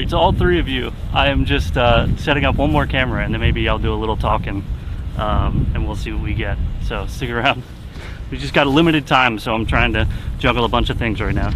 to all three of you. I am just setting up one more camera, and then maybe I'll do a little talking, and we'll see what we get. So stick around. We just got a limited time, so I'm trying to juggle a bunch of things right now.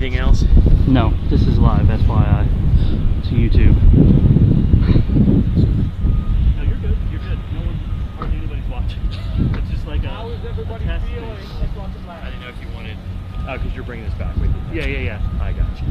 anything else? No, this is live, FYI. To YouTube. No, you're good. You're good. No one, hardly anybody's watching. It's just like How is everybody feeling? I didn't know if you wanted. Oh, because you're bringing this back with you. Yeah. I got you.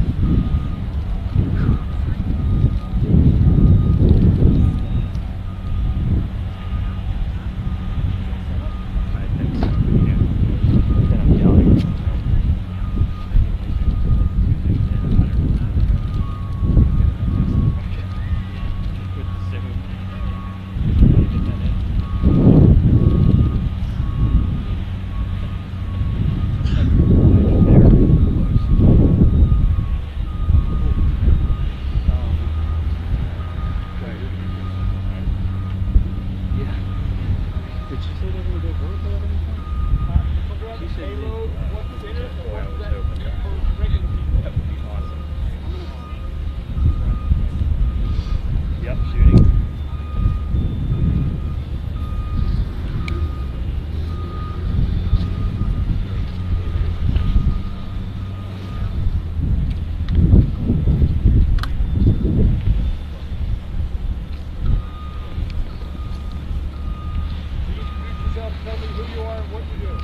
Tell me who you are and what you do.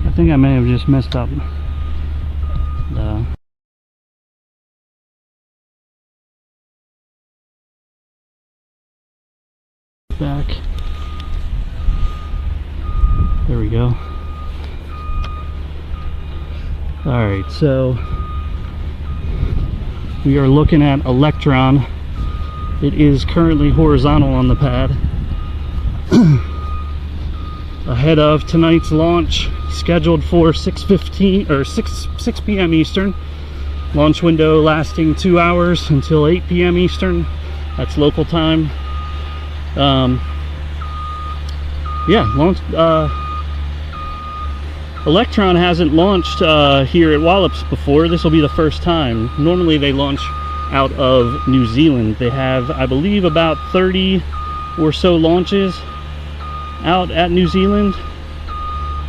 I think I may have just messed up the back. There we go. All right, so we are looking at Electron. It is currently horizontal on the pad. Ahead of tonight's launch, scheduled for 6:15 or 6 p.m. Eastern. Launch window lasting 2 hours until 8 p.m. Eastern. That's local time. Yeah, Electron hasn't launched here at Wallops before. This will be the first time. Normally they launch out of New Zealand. They have, I believe, about 30 or so launches out at New Zealand.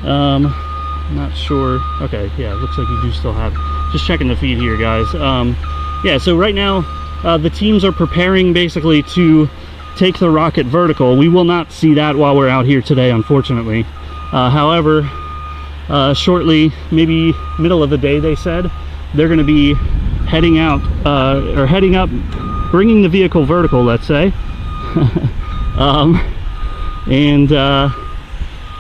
Not sure. Okay, yeah, it looks like you do still have. Just checking the feed here, guys. Yeah, so right now the teams are preparing basically to take the rocket vertical. We will not see that while we're out here today, unfortunately. However, shortly, maybe middle of the day, they said they're going to be heading out or heading up, bringing the vehicle vertical, let's say. And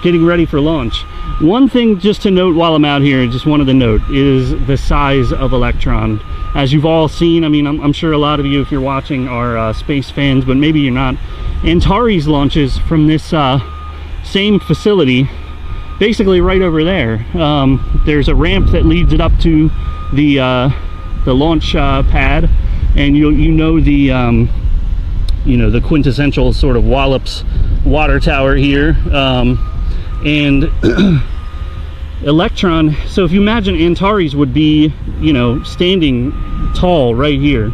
getting ready for launch. One thing just to note while I'm out here, just wanted to note, is the size of Electron. As you've all seen, I mean, I'm sure a lot of you, if you're watching, are space fans, but maybe you're not. Antares launches from this same facility, basically right over there. There's a ramp that leads it up to the launch pad, and you know the quintessential sort of Wallops water tower here. And Electron, so if you imagine Antares would be, you know, standing tall right here,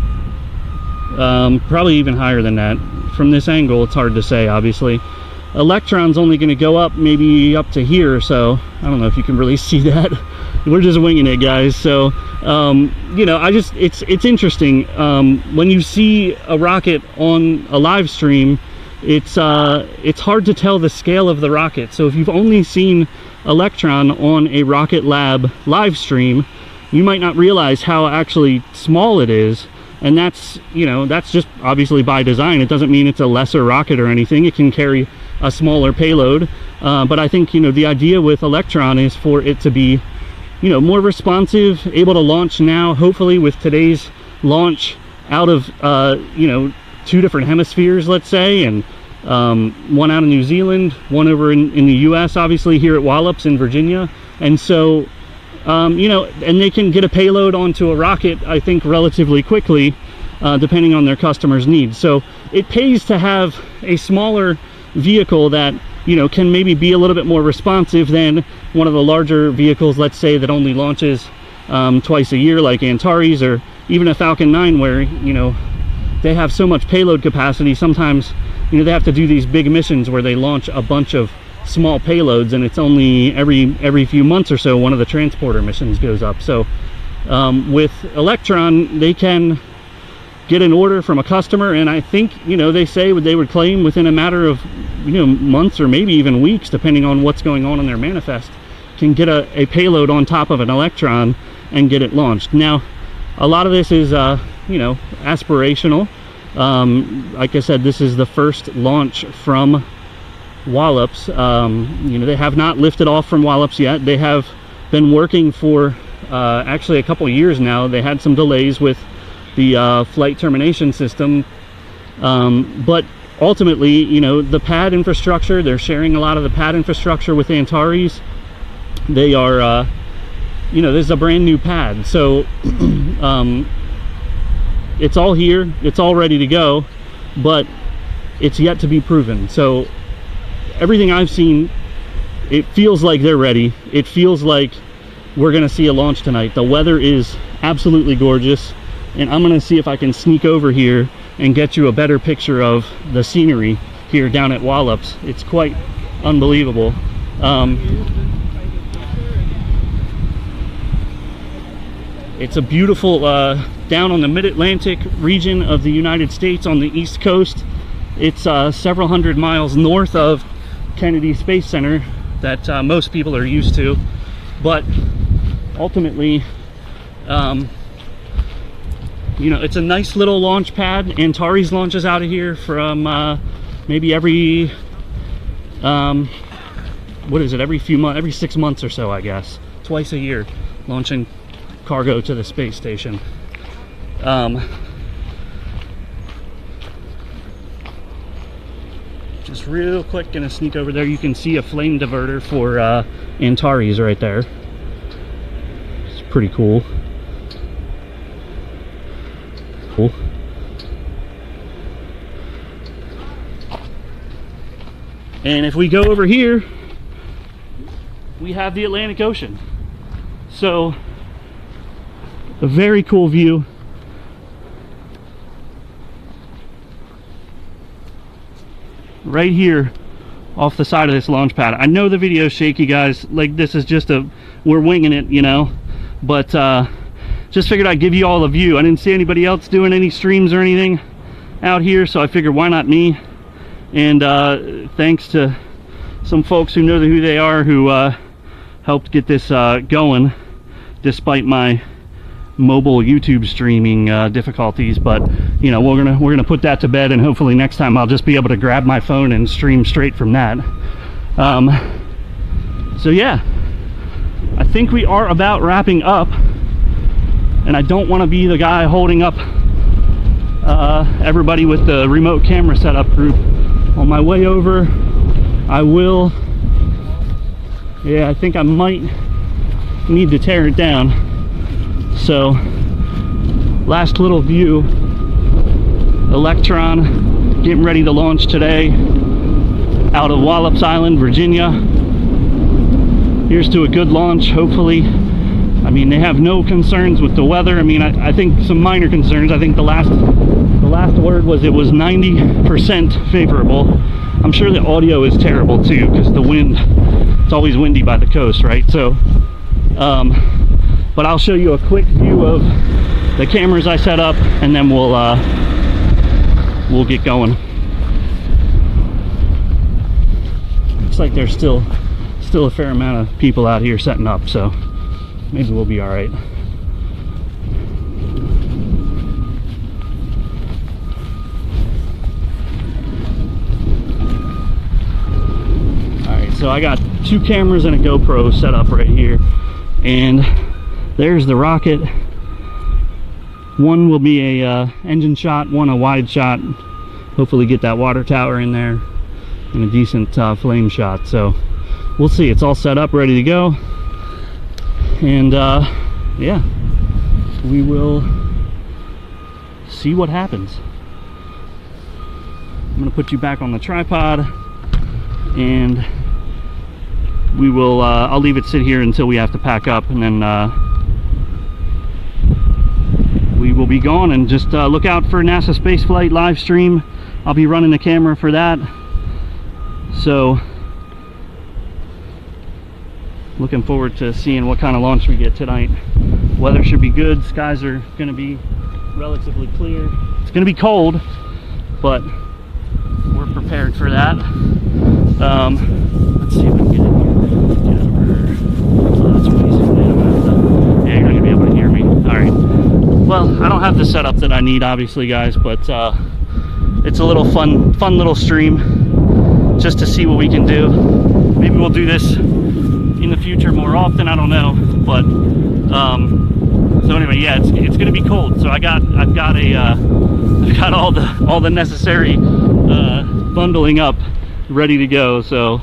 probably even higher than that. From this angle, it's hard to say, obviously. Electron's only going to go up maybe up to here or so. I don't know if you can really see that. We're just winging it, guys. So you know, it's interesting when you see a rocket on a live stream. It's hard to tell the scale of the rocket. So if you've only seen Electron on a Rocket Lab live stream, you might not realize how actually small it is. And that's, you know, that's just obviously by design. It doesn't mean it's a lesser rocket or anything. It can carry a smaller payload. But I think, you know, the idea with Electron is for it to be, you know, more responsive, able to launch now, hopefully with today's launch out of, you know, 2 different hemispheres, let's say, and one out of New Zealand, one over in the US, obviously here at Wallops in Virginia. And so, you know, and they can get a payload onto a rocket, I think, relatively quickly, depending on their customers' needs. So it pays to have a smaller vehicle that, you know, can maybe be a little bit more responsive than one of the larger vehicles, let's say, that only launches twice a year, like Antares or even a Falcon 9, where, you know, they have so much payload capacity. Sometimes, you know, they have to do these big missions where they launch a bunch of small payloads, and it's only every few months or so one of the transporter missions goes up. So with Electron, they can get an order from a customer, and I think, you know, they say they would claim within a matter of, you know, months or maybe even weeks, depending on what's going on in their manifest, can get a payload on top of an Electron and get it launched. Now, a lot of this is you know, aspirational. Like I said, this is the first launch from Wallops. You know, they have not lifted off from Wallops yet. They have been working for actually a couple years now. They had some delays with the flight termination system, but ultimately, you know, the pad infrastructure, they're sharing a lot of the pad infrastructure with Antares. They are you know, this is a brand new pad, so it's all here, it's all ready to go, but it's yet to be proven. So everything I've seen, it feels like they're ready. It feels like we're gonna see a launch tonight. The weather is absolutely gorgeous, and I'm gonna see if I can sneak over here and get you a better picture of the scenery here down at Wallops. It's quite unbelievable. It's a beautiful, down on the mid-Atlantic region of the United States on the East Coast. It's several hundred miles north of Kennedy Space Center that most people are used to. But ultimately, you know, it's a nice little launch pad. Antares launches out of here from maybe every, what is it, every few months, every 6 months or so, I guess. Twice a year, launching cargo to the space station. Just real quick, gonna sneak over there. You can see a flame diverter for Antares right there. It's pretty cool. And if we go over here, we have the Atlantic Ocean. So a very cool view. Right here off the side of this launch pad. I know the video's shaky, guys. Like, this is just we're winging it, you know, but just figured I'd give you all a view. I didn't see anybody else doing any streams or anything out here, so I figured, why not me? And thanks to some folks who know who they are, who helped get this going despite my mobile YouTube streaming difficulties. But you know, we're gonna put that to bed, and hopefully next time I'll just be able to grab my phone and stream straight from that. So yeah, I think we are about wrapping up, and I don't want to be the guy holding up everybody with the remote camera setup group. On my way over, I will, yeah, I think I might need to tear it down. So last little view, Electron getting ready to launch today out of Wallops Island, Virginia. Here's to a good launch, hopefully. I mean, they have no concerns with the weather. I mean, I think some minor concerns. I think the last word was it was 90% favorable. I'm sure the audio is terrible too, because the wind, it's always windy by the coast, right? So but I'll show you a quick view of the cameras I set up, and then we'll get going. Looks like there's still a fair amount of people out here setting up, so maybe we'll be all right. All right, so I got 2 cameras and a GoPro set up right here, and there's the rocket. One will be a engine shot, one a wide shot. Hopefully get that water tower in there and a decent flame shot. So we'll see. It's all set up, ready to go. And yeah, we will see what happens. I'm gonna put you back on the tripod, and we will I'll leave it sit here until we have to pack up, and then we will be gone. And just look out for NASA spaceflight live stream. I'll be running the camera for that, so looking forward to seeing what kind of launch we get tonight. Weather should be good, skies are going to be relatively clear. It's going to be cold, but we're prepared for that. Let's see if we can get in here. Get over. Oh, that's amazing. Yeah, you're not going to be able to hear me. Alright. Well, I don't have the setup that I need, obviously, guys, but it's a little fun little stream just to see what we can do. Maybe we'll do this in the future more often, I don't know, but so anyway, yeah, it's gonna be cold, so I've got all the necessary bundling up ready to go. So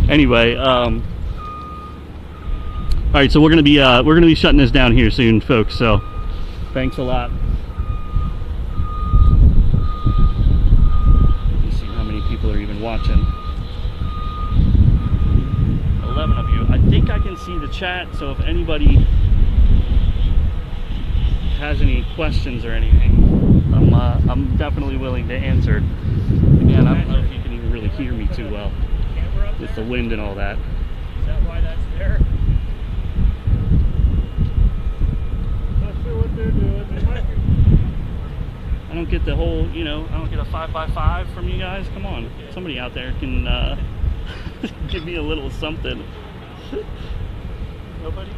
anyway, all right, so we're gonna be shutting this down here soon, folks, so thanks a lot. Let me see how many people are even watching. 11 of you. I think I can see the chat, so if anybody has any questions or anything, I'm definitely willing to answer. Again, I don't know if you can even really hear me too well with the wind and all that. Is that why that's there? Let's see what they're doing. They might be... I don't get the whole, you know, I don't get a 5x5 from you guys. Come on, somebody out there can give me a little something. Nobody?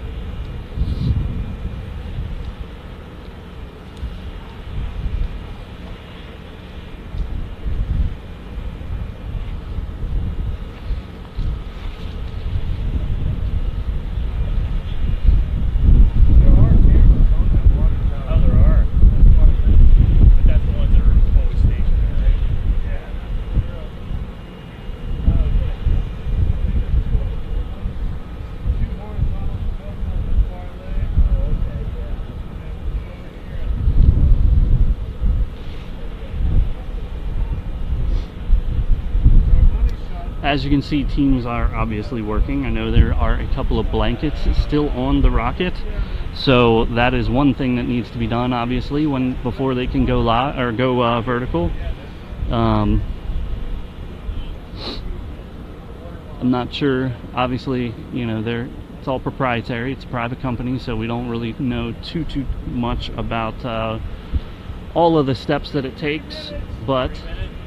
As you can see, teams are obviously working. I know there are a couple of blankets still on the rocket, so that is one thing that needs to be done, obviously, before they can go live or go vertical. I'm not sure. Obviously, you know, it's all proprietary. It's a private company, so we don't really know too much about all of the steps that it takes, but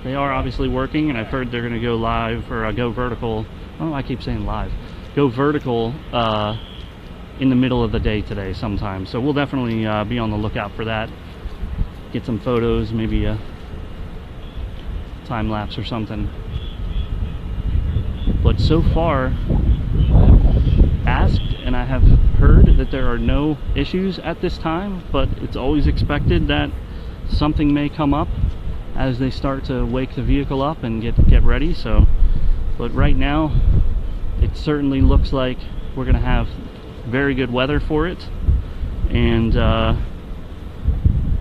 they are obviously working, and I've heard they're going to go live or go vertical. Oh, I keep saying live. Go vertical in the middle of the day today sometime. So we'll definitely be on the lookout for that. Get some photos, maybe a time lapse or something. But so far, I've asked and I have heard that there are no issues at this time, but it's always expected that something may come up as they start to wake the vehicle up and get ready. So, but right now it certainly looks like we're gonna have very good weather for it, and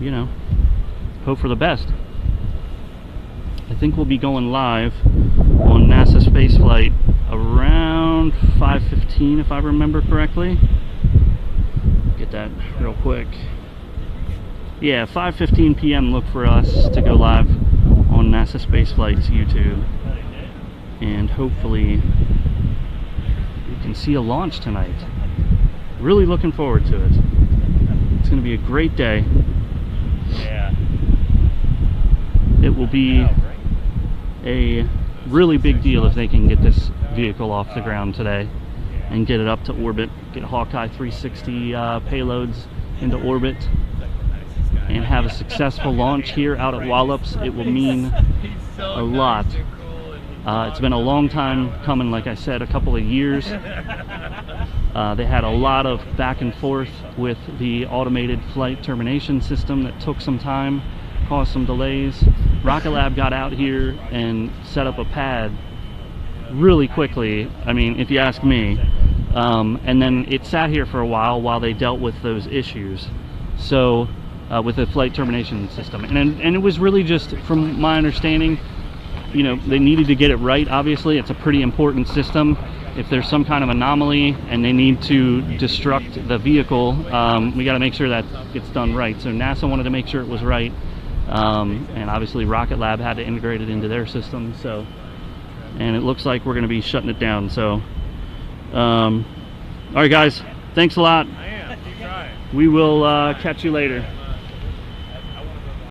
you know, hope for the best. I think we'll be going live on NASA spaceflight around 5:15 if I remember correctly. Get that real quick. Yeah, 5:15 p.m. look for us to go live on NASA Spaceflight's YouTube, and hopefully we can see a launch tonight. Really looking forward to it. It's going to be a great day. Yeah. It will be a really big deal if they can get this vehicle off the ground today and get it up to orbit, get Hawkeye 360 payloads into orbit, and have a successful launch here out at Wallops. It will mean a lot. It's been a long time coming, like I said, a couple of years. They had a lot of back and forth with the automated flight termination system that took some time, caused some delays. Rocket Lab got out here and set up a pad really quickly, I mean, if you ask me. And then it sat here for a while they dealt with those issues. So with the flight termination system, and it was really just, from my understanding, you know, they needed to get it right. Obviously, it's a pretty important system. If there's some kind of anomaly and they need to destruct the vehicle, we got to make sure that gets done right. So NASA wanted to make sure it was right, and obviously Rocket Lab had to integrate it into their system. So, and it looks like we're going to be shutting it down. So, all right, guys, thanks a lot. I am. Keep trying. We will catch you later.